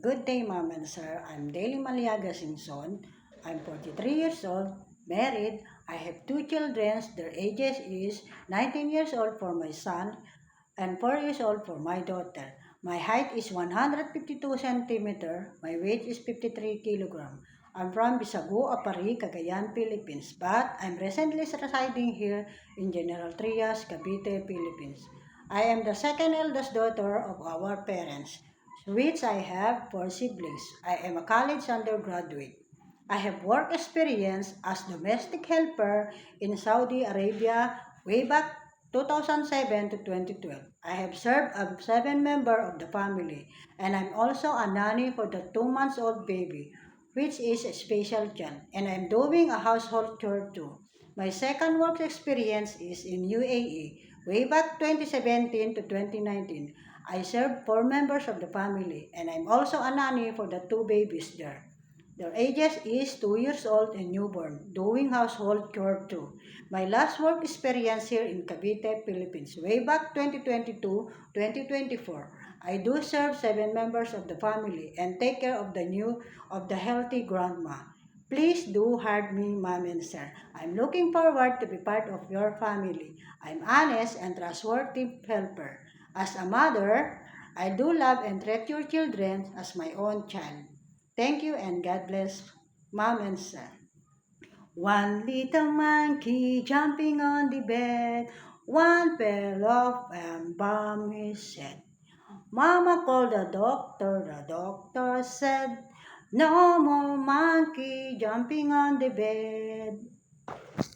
Good day, Ma'am and Sir. I'm Daily Maliaga Simpson. I'm 43 years old, married. I have two children. Their ages is 19 years old for my son and 4 years old for my daughter. My height is 152 centimeter. My weight is 53 kilogram. I'm from Bisagu, Apari, Cagayan, Philippines, but I'm recently residing here in General Trias, Cavite, Philippines. I am the second eldest daughter of our parents, which I have four siblings. I am a college undergraduate. I have work experience as domestic helper in Saudi Arabia way back 2007 to 2012. I have served as seven member of the family, and I'm also a nanny for the 2 months old baby, which is a special child, and I'm doing a household chore too. My second work experience is in UAE way back 2017 to 2019. I served four members of the family, and I'm also a nanny for the two babies there. Their ages is 2 years old and newborn, doing household chore too. My last work experience here in Cavite, Philippines, way back 2022-2024. I do serve seven members of the family and take care of the healthy grandma. Please do hire me, ma'am and sir. I'm looking forward to be part of your family. I'm honest and trustworthy helper. As a mother, I do love and treat your children as my own child. Thank you and God bless, mom and sir. One little monkey jumping on the bed, one fell off and bumped his head. Mama called the doctor said, no more monkey jumping on the bed.